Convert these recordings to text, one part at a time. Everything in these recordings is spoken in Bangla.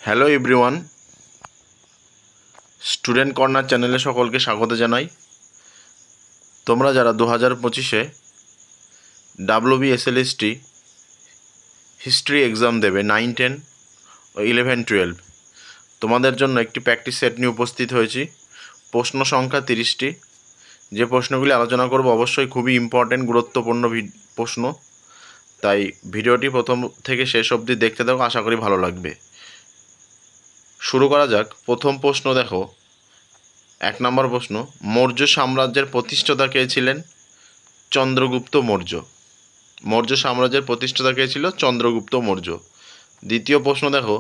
হ্যালো এভরিওয়ান, স্টুডেন্ট কর্নার চ্যানেলে সকলকে স্বাগত জানাই। তোমরা যারা 2025-এ WBSLST হিস্ট্রি এক্সাম দেবে 9, 10 ও 11, 12, তোমাদের জন্য একটি প্র্যাকটিস সেট নিয়ে উপস্থিত হয়েছি। প্রশ্ন সংখ্যা 30টি। যে প্রশ্নগুলি আলোচনা করব অবশ্যই খুবই ইম্পর্ট্যান্ট, গুরুত্বপূর্ণ প্রশ্ন, তাই ভিডিওটি প্রথম থেকে শেষ অবধি দেখতে থাকো, আশা করি ভালো লাগবে। শুরু করা যাক। প্রথম প্রশ্ন দেখো, 1 নম্বর প্রশ্ন, মৌর্য সাম্রাজ্যের প্রতিষ্ঠাতা কে ছিলেন? চন্দ্রগুপ্ত মৌর্য। মৌর্য সাম্রাজ্যের প্রতিষ্ঠাতা কে ছিল? চন্দ্রগুপ্ত মৌর্য। দ্বিতীয় প্রশ্ন দেখো,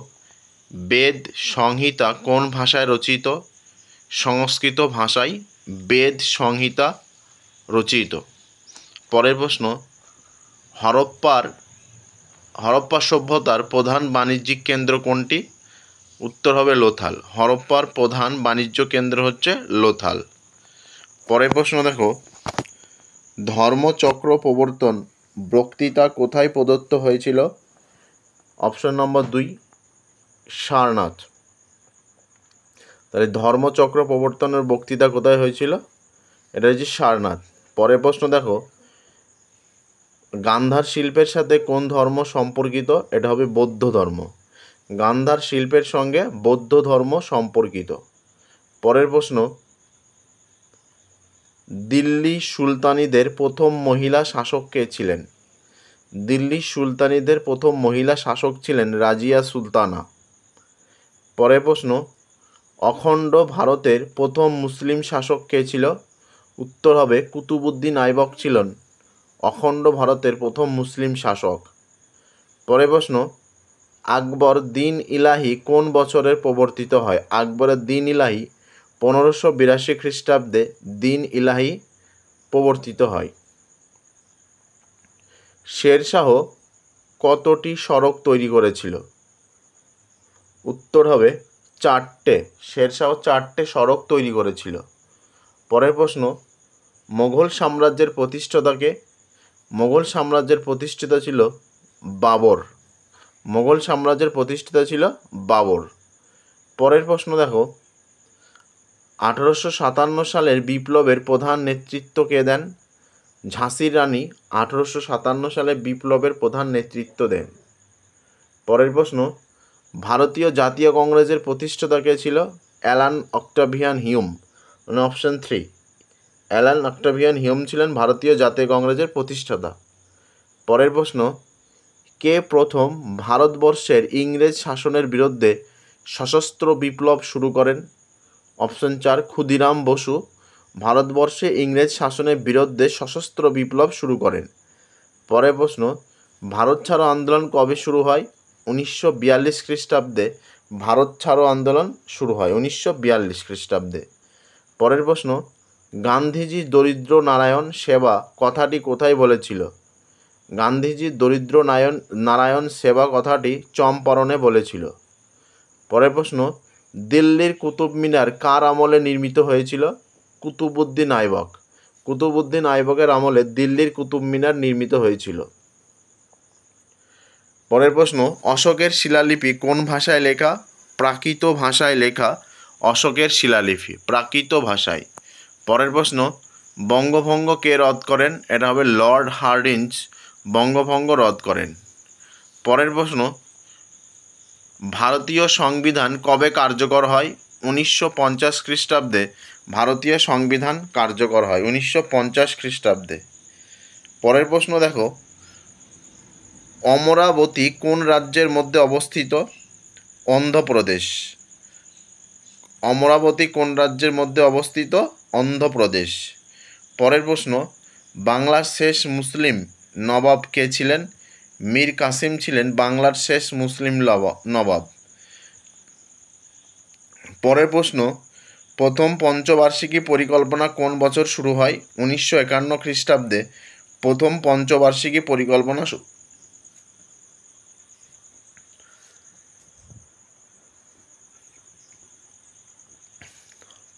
বেদ সংহিতা কোন ভাষায় রচিত? সংস্কৃত ভাষায় বেদ সংহিতা রচিত। পরের প্রশ্ন, হরপ্পা সভ্যতার প্রধান বাণিজ্যিক কেন্দ্র কোনটি? উত্তর হবে লোথাল। হরপ্পার প্রধান বাণিজ্য কেন্দ্র হচ্ছে লোথাল। পরের প্রশ্ন দেখো, ধর্মচক্র প্রবর্তন বক্তৃতা কোথায় প্রদত্ত হয়েছিল? Option number 2, Sarnath. তাহলে ধর্মচক্র প্রবর্তনের বক্তৃতা কোথায় হয়েছিল? এটা হচ্ছে সারনাথ। পরের প্রশ্ন দেখো, গান্ধার শিল্পের সাথে কোন ধর্ম সম্পর্কিত? এটা হবে বৌদ্ধ ধর্ম। গান্ধার শিল্পের সঙ্গে বৌদ্ধ ধর্ম সম্পর্কিত। পরের প্রশ্ন, দিল্লি সুলতানিদের প্রথম মহিলা শাসক কে ছিলেন? দিল্লি সুলতানিদের প্রথম মহিলা শাসক ছিলেন রাজিয়া সুলতানা। পরের প্রশ্ন, অখণ্ড ভারতের প্রথম মুসলিম শাসক কে ছিল? উত্তর হবে কুতুবউদ্দিন আইবক ছিলেন অখণ্ড ভারতের প্রথম মুসলিম শাসক। পরের প্রশ্ন, আকবর দিন ইলাহি কোন বছরের প্রবর্তিত হয়? আকবরের দিন ইলাহি 1582 খ্রিস্টাব্দে দিন ইলাহি প্রবর্তিত হয়। শেরশাহ কতটি সড়ক তৈরি করেছিল? উত্তর হবে 4টে। শেরশাহ 4টে সড়ক তৈরি করেছিল। পরের প্রশ্ন, মোগল সাম্রাজ্যের প্রতিষ্ঠাতা কে? মোগল সাম্রাজ্যের প্রতিষ্ঠাতা ছিল বাবর। মোগল সাম্রাজ্যের প্রতিষ্ঠাতা ছিল বাবর। পরের প্রশ্ন দেখো, 1857 সালের বিপ্লবের প্রধান নেতৃত্ব কে দেন? ঝাঁসির রানী 1857 সালে বিপ্লবের প্রধান নেতৃত্ব দেন। পরের প্রশ্ন, ভারতীয় জাতীয় কংগ্রেসের প্রতিষ্ঠাতা কে ছিল? Alan Octavian Hume. Option 3, Alan Octavian Hume ছিলেন ভারতীয় জাতীয় কংগ্রেসের প্রতিষ্ঠাতা। পরের প্রশ্ন, কে প্রথম ভারতবর্ষের ইংরেজ শাসনের বিরুদ্ধে সশস্ত্র বিপ্লব শুরু করেন? অপশন 4, ক্ষুদিরাম বসু ভারতবর্ষে ইংরেজ শাসনের বিরুদ্ধে সশস্ত্র বিপ্লব শুরু করেন। পরের প্রশ্ন, ভারত ছাড়ো আন্দোলন কবে শুরু হয়? 1942 খ্রিস্টাব্দে ভারত ছাড়ো আন্দোলন শুরু হয় 1942 খ্রিস্টাব্দে। পরের প্রশ্ন, গান্ধীজি দরিদ্র নারায়ণ সেবা কথাটি কোথায় বলেছিল? গান্ধীজি দরিদ্র নারায়ণ সেবা কথাটি চম্পারণে বলেছিল। পরের প্রশ্ন, দিল্লির কুতুব মিনার কার আমলে নির্মিত হয়েছিল? কুতুবউদ্দিন আইবক। কুতুবউদ্দিন আইবকের আমলে দিল্লির কুতুব মিনার নির্মিত হয়েছিল। পরের প্রশ্ন, অশোকের শিলালিপি কোন ভাষায় লেখা? প্রাকৃত ভাষায় লেখা অশোকের শিলালিপি, প্রাকৃত ভাষায়। পরের প্রশ্ন, বঙ্গভঙ্গ কে রদ করেন? এটা হবে লর্ড হার্ডিঞ্জ বঙ্গভঙ্গ রদ করেন। পরের প্রশ্ন, ভারতীয় সংবিধান কবে কার্যকর হয়? 1950 খ্রিস্টাব্দে ভারতীয় সংবিধান কার্যকর হয় 1950 খ্রিস্টাব্দে। পরের প্রশ্ন দেখো, অমরাবতী কোন রাজ্যের মধ্যে অবস্থিত? অন্ধ্রপ্রদেশ। অমরাবতী কোন রাজ্যের মধ্যে অবস্থিত? অন্ধ্রপ্রদেশ। পরের প্রশ্ন, বাংলার শেষ মুসলিম নবাব কে ছিলেন? মীর কাসিম ছিলেন বাংলার শেষ মুসলিম নবাব। পরের প্রশ্ন, প্রথম পঞ্চবার্ষিকী পরিকল্পনা কোন বছর শুরু হয়? 1951 খ্রিস্টাব্দে প্রথম পঞ্চবার্ষিকী পরিকল্পনা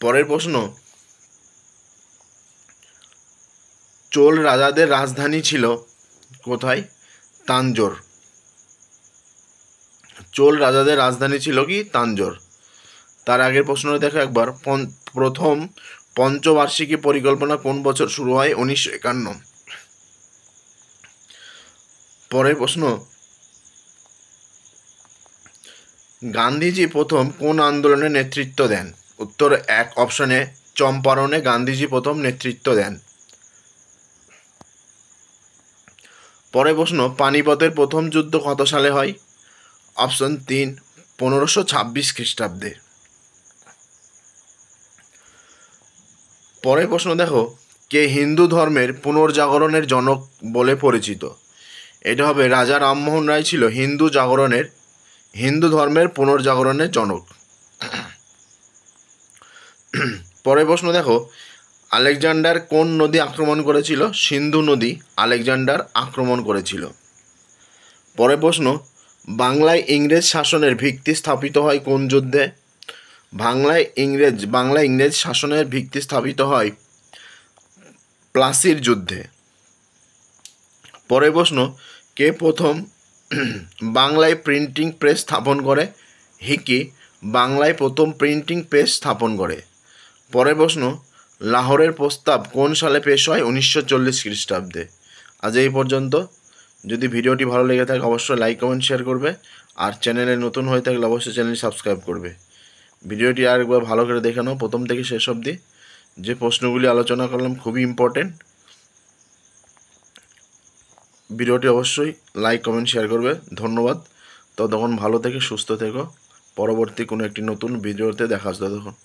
পরের প্রশ্ন, চোল রাজাদের রাজধানী ছিল কোথায়? তাঞ্জোর। চোল রাজাদের রাজধানী ছিল কি? তাঞ্জোর। তার আগের প্রশ্নটা দেখো একবার, প্রথম পঞ্চবার্ষিকী পরিকল্পনা কোন বছর শুরু হয়? 1951। পরের প্রশ্ন, গান্ধীজি প্রথম কোন আন্দোলনে নেতৃত্ব দেন? উত্তর 1 অপশনে চম্পারণে গান্ধীজি প্রথম নেতৃত্ব দেন। পরের প্রশ্ন, পানিপথের প্রথম যুদ্ধ কত সালে হয়? অপশন 3 1526 খ্রিস্টাব্দে। পরের প্রশ্ন দেখো, কে হিন্দু ধর্মের পুনর্জাগরণের জনক বলে পরিচিত? এটা হবে রাজা রামমোহন রায় ছিল হিন্দু ধর্মের পুনর্জাগরণের জনক। পরের প্রশ্ন দেখো, আলেকজান্ডার কোন নদী আক্রমণ করেছিল? সিন্ধু নদী আলেকজান্ডার আক্রমণ করেছিল। পরের প্রশ্ন, বাংলায় ইংরেজ শাসনের ভিত্তি স্থাপিত হয় কোন যুদ্ধে? বাংলায় ইংরেজ শাসনের ভিত্তি স্থাপিত হয় প্লাসির যুদ্ধে। পরের প্রশ্ন, কে প্রথম বাংলায় প্রিন্টিং প্রেস স্থাপন করে? হিকি বাংলায় প্রথম প্রিন্টিং প্রেস স্থাপন করে। পরের প্রশ্ন, লাহোরের প্রস্তাব কোন সালে পেশ হয়? 1940 খ্রিস্টাব্দে। আজ এই পর্যন্ত। যদি ভিডিওটি ভালো লেগে থাকে অবশ্যই লাইক কমেন্ট শেয়ার করবে, আর চ্যানেলে নতুন হয়ে থাকলে অবশ্যই চ্যানেল সাবস্ক্রাইব করবে। ভিডিওটি আরেকবার ভালো করে দেখে নাও প্রথম থেকে শেষ অবধি। যে প্রশ্নগুলি আলোচনা করলাম খুবই ইম্পর্টেন্ট। ভিডিওটি অবশ্যই লাইক কমেন্ট শেয়ার করবে। ধন্যবাদ। ততক্ষণ ভালো থেকে সুস্থ থেকো। পরবর্তী কোনো একটি নতুন ভিডিওতে দেখা আসবে ততক্ষণ।